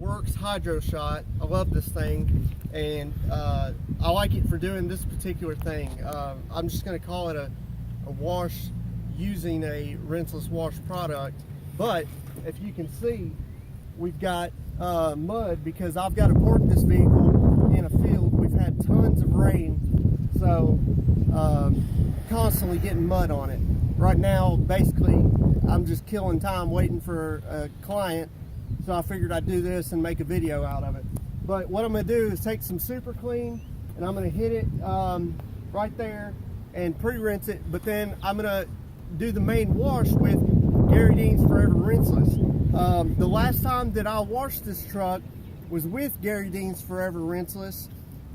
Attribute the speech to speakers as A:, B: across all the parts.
A: Worx Powershot. I love this thing, and I like it for doing this particular thing. I'm just going to call it a wash using a rinseless wash product. But if you can see, we've got mud because I've got to park this vehicle in a field. We've had tons of rain, so constantly getting mud on it. Right now, basically, I'm just killing time waiting for a client, so I figured I'd do this and make a video out of it. But what I'm going to do is take some super clean and I'm going to hit it right there and pre-rinse it, but then I'm going to do the main wash with Garry Forever Rinseless. The last time that I washed this truck was with Garry Forever Rinseless,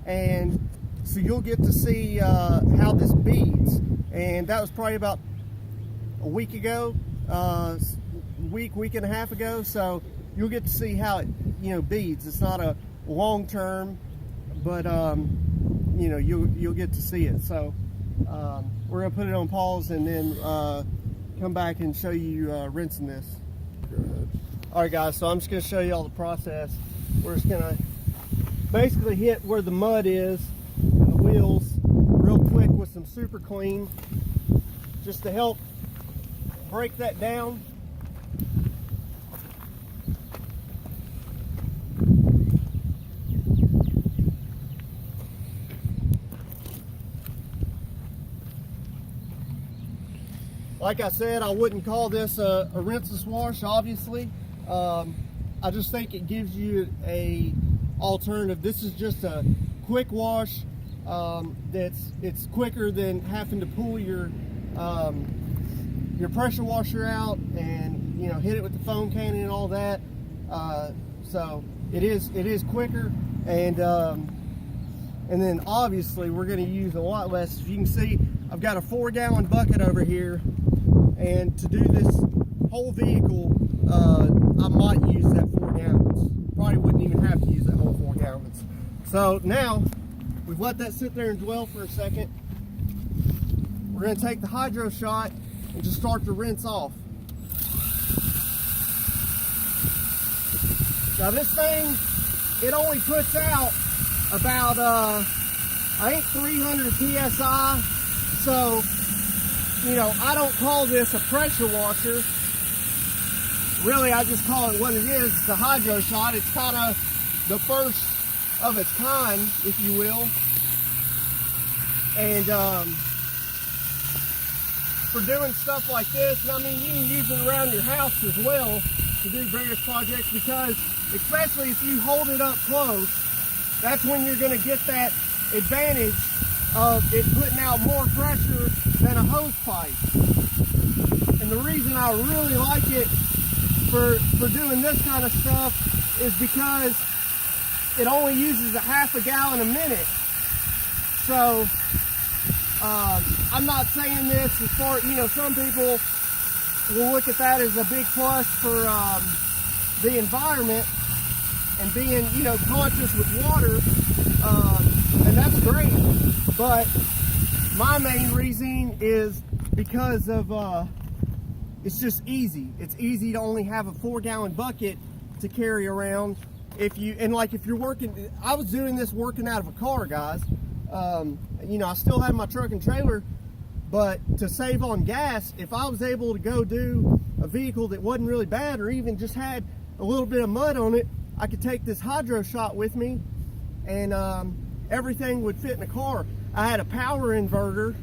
A: and so you'll get to see how this beads. And that was probably about a week ago, week and a half ago. So you'll get to see how it beads. It's not a long term, but you'll get to see it. So we're gonna put it on pause and then come back and show you rinsing this. All right, guys. So I'm just gonna show you all the process. We're just gonna basically hit where the mud is and the wheels real quick with some super clean, just to help break that down. Like I said, I wouldn't call this a rinseless wash, obviously. I just think it gives you a alternative. This is just a quick wash. It's quicker than having to pull your pressure washer out and hit it with the foam cannon and all that. So it is quicker, and then obviously we're going to use a lot less. As you can see, I've got a 4-gallon bucket over here, and to do this whole vehicle, I might use that 4 gallons. Probably wouldn't even have to use that whole 4 gallons. So now we've let that sit there and dwell for a second. We're going to take the hydro shot and just start to rinse off. Now this thing, it only puts out about I think 300 psi. So I don't call this a pressure washer. Really, I just call it what it is. It's a hydro shot. It's kind of the first of its kind, if you will. And for doing stuff like this, and I mean, you can use it around your house as well to do various projects, because especially if you hold it up close, that's when you're going to get that advantage of it putting out more pressure than a hose pipe. And the reason I really like it for doing this kind of stuff is because it only uses a half a gallon a minute. So I'm not saying this as far, some people will look at that as a big plus for the environment and being, conscious with water, and that's great. But my main reason is because of it's just easy. It's easy to only have a 4-gallon bucket to carry around. If you're working, I was doing this working out of a car, guys. I still have my truck and trailer, but to save on gas, if I was able to go do a vehicle that wasn't really bad, or even just had a little bit of mud on it, I could take this hydro shot with me, and everything would fit in the car. I had a power inverter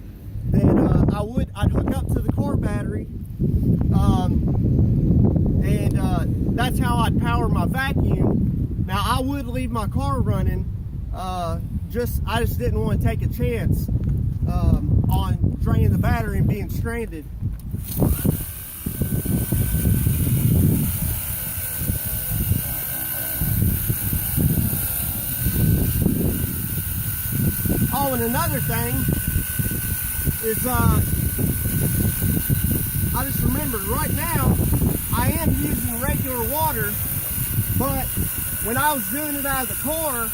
A: that I'd hook up to the car battery, and that's how I'd power my vacuum. Now I would leave my car running, I just didn't want to take a chance on draining the battery and being stranded. Oh, and another thing is I just remembered right now I am using regular water, but when I was doing it out of the car,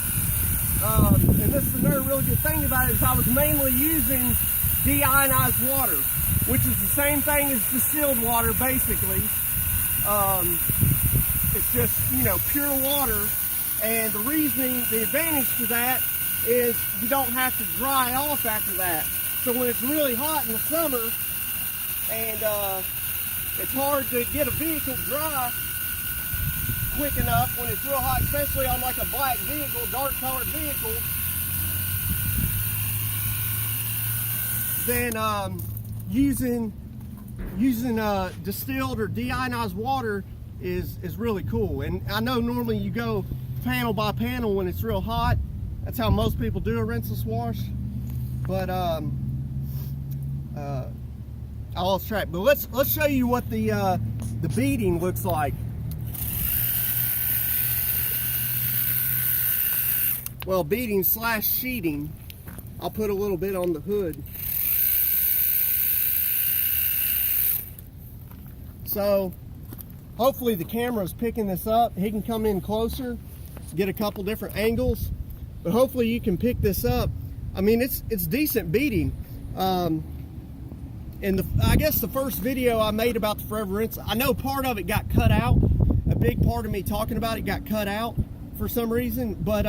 A: and this is another really good thing about it, is I was mainly using deionized water, which is the same thing as distilled water, basically. It's just, you know, pure water. And the reasoning, the advantage to that is you don't have to dry off after that. So when it's really hot in the summer and it's hard to get a vehicle dry quick enough when it's real hot, especially on like a black vehicle, dark colored vehicle, then using distilled or deionized water is really cool. And I know normally you go panel by panel when it's real hot. That's how most people do a rinseless wash. But I lost track. But let's show you what the beading looks like. Well, beading slash sheeting. I'll put a little bit on the hood. So hopefully the camera is picking this up. He can come in closer, get a couple different angles, but hopefully you can pick this up. I mean, it's decent beading. And I guess the first video I made about the Forever Rinse, I know part of it got cut out. A big part of me talking about it got cut out for some reason, but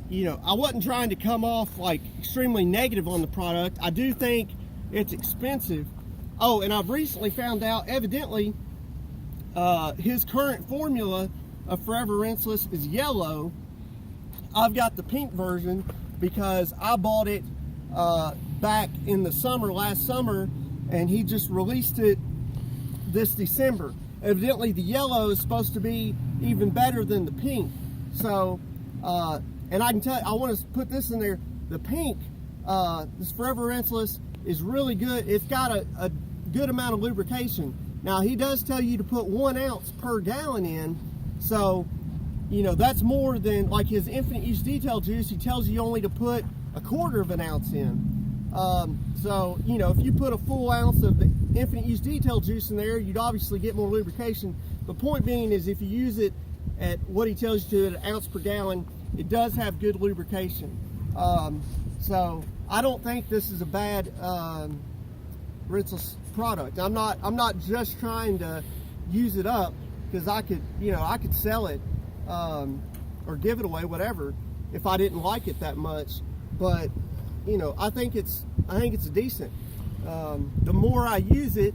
A: you know, I wasn't trying to come off like extremely negative on the product. I do think it's expensive. Oh, and I've recently found out, evidently, his current formula of Forever Rinseless is yellow. I've got the pink version because I bought it back in the summer, last summer, and he just released it this December. Evidently, the yellow is supposed to be even better than the pink. So, and I can tell you, I want to put this in there, the pink, this Forever Rinseless is really good. It's got a good amount of lubrication. Now, he does tell you to put 1 ounce per gallon in, so you know that's more than like his infinite use detail juice. He tells you only to put 1/4 of an ounce in. So you know, if you put a full ounce of the infinite use detail juice in there, you'd obviously get more lubrication. The point being is, if you use it at what he tells you to, at 1 ounce per gallon, it does have good lubrication. So I don't think this is a bad rinseless product. I'm not just trying to use it up because I could, you know, I could sell it or give it away, whatever, if I didn't like it that much. But you know, I think it's decent. The more I use it,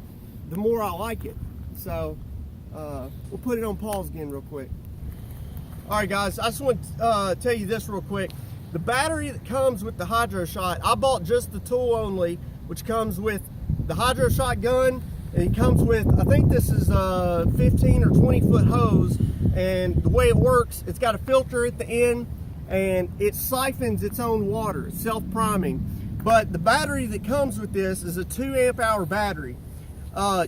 A: the more I like it. So we'll put it on pause again real quick. All right, guys, I just want to tell you this real quick. The battery that comes with the Hydro-Shot, I bought just the tool only, which comes with the Hydro-Shot gun, and it comes with, I think this is a 15 or 20 foot hose, and the way it works, it's got a filter at the end, and it siphons its own water. It's self-priming. But the battery that comes with this is a 2 amp hour battery.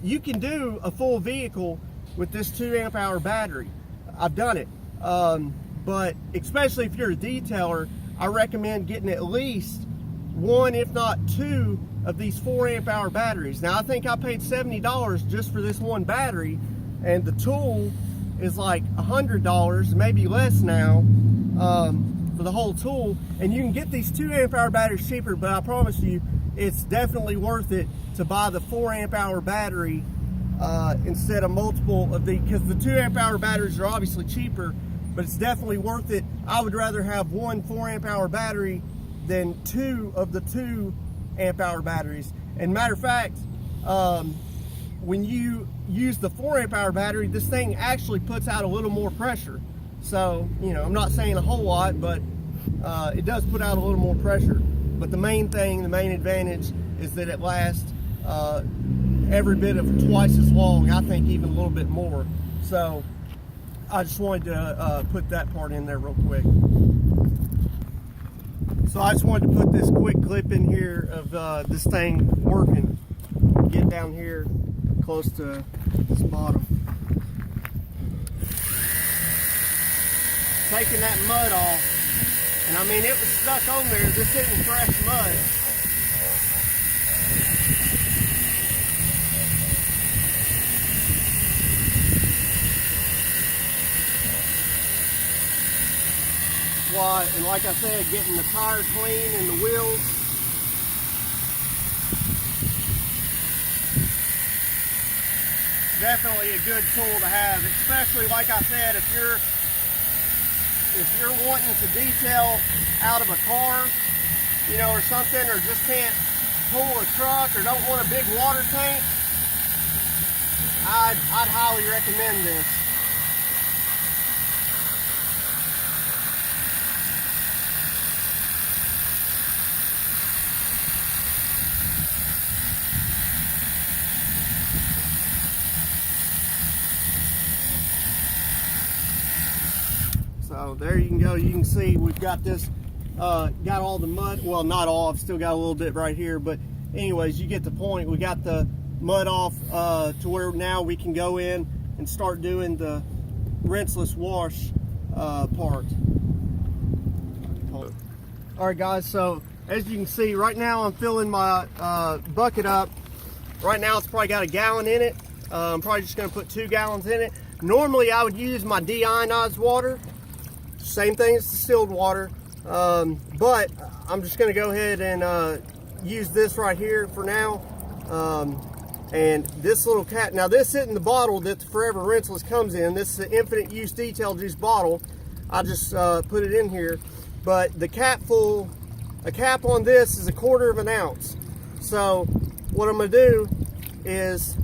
A: You can do a full vehicle with this 2 amp hour battery. I've done it. But especially if you're a detailer, I recommend getting at least 1, if not 2, of these 4 amp hour batteries. Now, I think I paid $70 just for this one battery, and the tool is like $100, maybe less now, for the whole tool. And you can get these 2 amp hour batteries cheaper, but I promise you, it's definitely worth it to buy the 4 amp hour battery instead of multiple of the, because the 2 amp hour batteries are obviously cheaper, but it's definitely worth it. I would rather have 1 4 amp hour battery than 2 of the 2 amp hour batteries. And matter of fact, when you use the 4 amp hour battery, this thing actually puts out a little more pressure. So, you know, I'm not saying a whole lot, but it does put out a little more pressure. But the main thing, the main advantage is that it lasts every bit of twice as long, I think even a little bit more. So I just wanted to put that part in there real quick. So I just wanted to put this quick clip in here of this thing working. Get down here close to this bottom. Taking that mud off, and I mean, it was stuck on there. This isn't fresh mud. Why, and like I said, getting the tire clean and the wheels. definitely a good tool to have, especially like I said, if you're wanting to detail out of a car, you know, or something, or just can't pull a truck or don't want a big water tank, I'd highly recommend this. So there you can go. You can see we've got this, got all the mud. Well, not all. I've still got a little bit right here. But anyways, you get the point. We got the mud off to where now we can go in and start doing the rinseless wash part. All right, guys. So as you can see, right now I'm filling my bucket up. Right now it's probably got a gallon in it. I'm probably just going to put 2 gallons in it. Normally I would use my deionized water. Same thing as distilled water, but I'm just going to go ahead and use this right here for now. And this little cap, now this isn't the bottle that the Forever Rinseless comes in. This is an infinite use detail juice bottle. I just put it in here, but the cap on this is 1/4 of an ounce. So what I'm going to do is,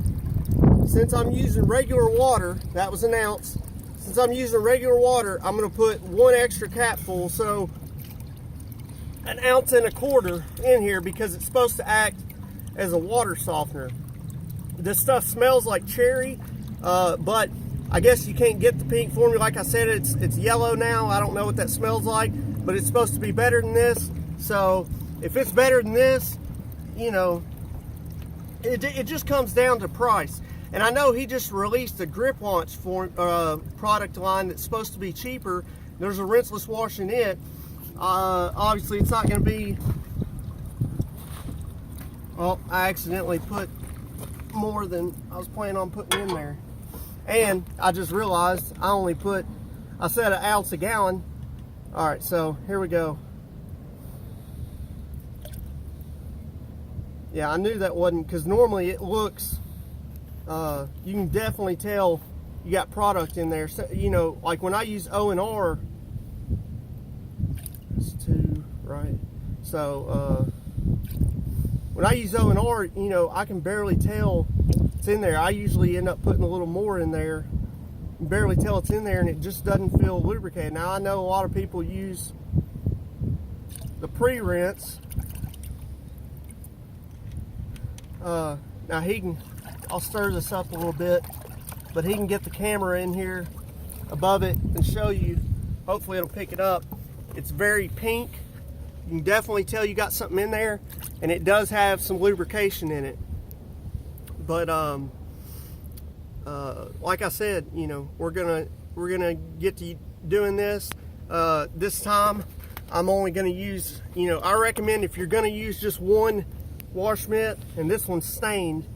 A: since I'm using regular water, that was an ounce. Since I'm using regular water, I'm going to put 1 extra capful, so 1 1/4 ounces in here, because it's supposed to act as a water softener. This stuff smells like cherry, but I guess you can't get the pink formula. Like I said, it's yellow now. I don't know what that smells like, but it's supposed to be better than this. So if it's better than this, you know, it just comes down to price. And I know he just released a grip launch product line that's supposed to be cheaper. There's a rinseless wash in it. Obviously it's not going to be, well, I accidentally put more than I was planning on putting in there. And I just realized I said 1 ounce a gallon. All right, so here we go. Yeah, I knew that wasn't, because normally it looks, you can definitely tell you got product in there. So, you know, like when I use O&R, it's 2, right? So when I use O&R, you know, I can barely tell it's in there. I usually end up putting a little more in there, barely tell it's in there, and it just doesn't feel lubricated. Now I know a lot of people use the pre-rinse. Now I'll stir this up a little bit, but he can get the camera in here above it and show you. Hopefully it'll pick it up. It's very pink. You can definitely tell you got something in there, and it does have some lubrication in it. But like I said, you know, we're gonna get to doing this. This time I'm only gonna use, you know, I recommend if you're gonna use just 1 wash mitt, and this one's stained.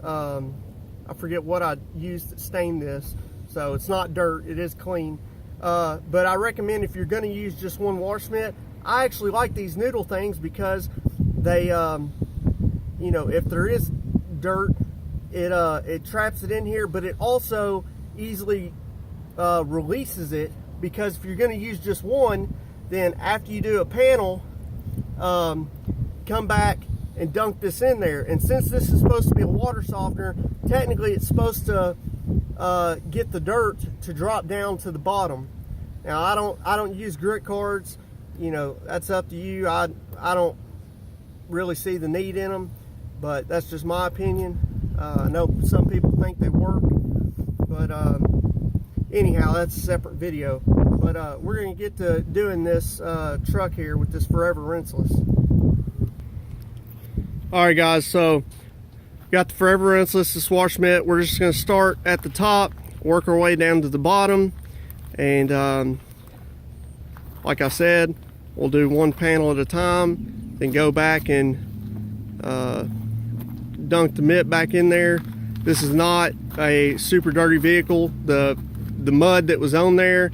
A: I forget what I used that stained this, so it's not dirt, it is clean. But I recommend if you're going to use just 1 wash mitt, I actually like these noodle things because they, you know, if there is dirt, it traps it in here, but it also easily releases it, because if you're going to use just 1, then after you do a panel, come back and dunk this in there. And since this is supposed to be a water softener, technically it's supposed to get the dirt to drop down to the bottom. Now I don't use grit cards, you know, that's up to you. I don't really see the need in them, but that's just my opinion. I know some people think they work, but anyhow, that's a separate video. But we're gonna get to doing this truck here with this Forever Rinseless. Alright guys, so got the Forever Rinseless, this wash mitt. We're just going to start at the top, work our way down to the bottom, and like I said, we'll do 1 panel at a time, then go back and dunk the mitt back in there. This is not a super dirty vehicle. The mud that was on there,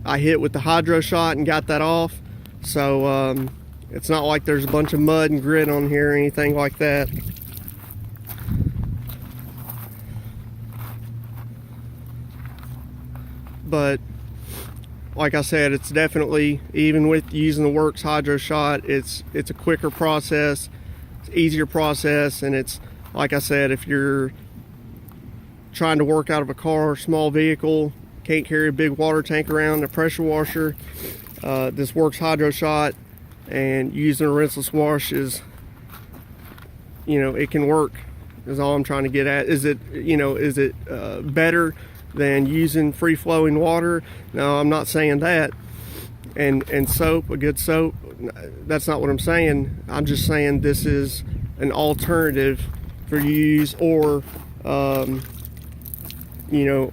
A: I hit with the hydro shot and got that off. So it's not like there's a bunch of mud and grit on here or anything like that. but like I said, it's definitely, even with using the Worx hydro shot, it's a quicker process, it's easier process, and it's, like I said, if you're trying to work out of a car, small vehicle, can't carry a big water tank around, a pressure washer, this Worx hydro shot and using a rinseless wash is, you know, it can work, is all I'm trying to get at. Is it, you know, is it better than using free-flowing water? No, I'm not saying that. And soap, a good soap, that's not what I'm saying. I'm just saying this is an alternative for use, or you know,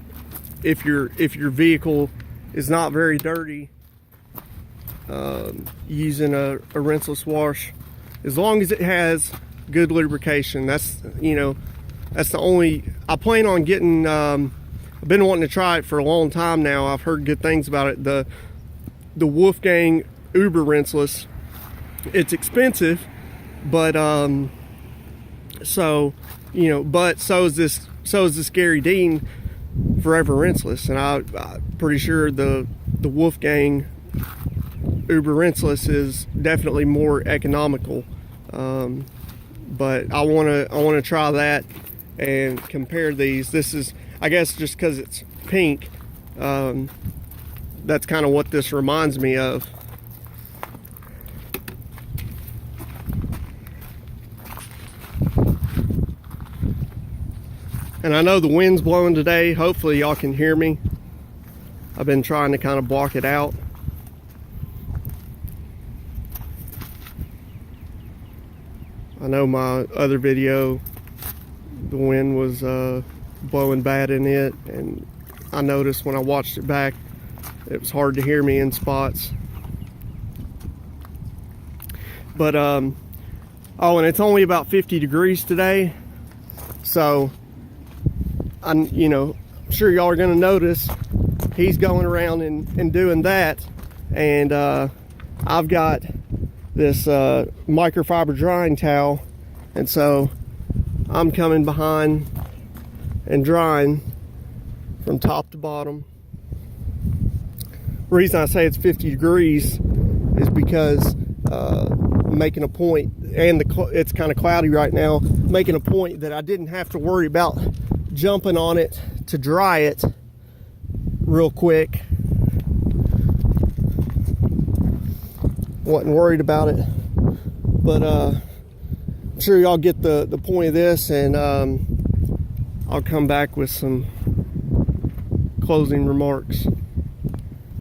A: if your vehicle is not very dirty, using a rinseless wash, as long as it has good lubrication. That's, you know, that's the only, I plan on getting, I've been wanting to try it for a long time now. I've heard good things about it. The Wolfgang Uber rinseless, it's expensive, but so, you know, but so is this Garry Dean Forever Rinseless, and I'm pretty sure the Wolfgang Uber rinseless is definitely more economical. But I want to try that and compare these. This is, I guess, just because it's pink, that's kind of what this reminds me of. And I know the wind's blowing today. Hopefully y'all can hear me. I've been trying to kind of block it out. I know my other video, the wind was blowing bad in it, and I noticed when I watched it back, it was hard to hear me in spots. But oh, and it's only about 50 degrees today, so I'm sure y'all are gonna notice he's going around and doing that, and I've got this microfiber drying towel, and so I'm coming behind and drying from top to bottom. The reason I say it's 50 degrees is because making a point, and it's kind of cloudy right now, making a point that I didn't have to worry about jumping on it to dry it real quick. Wasn't worried about it, but I'm sure y'all get the point of this, and I'll come back with some closing remarks.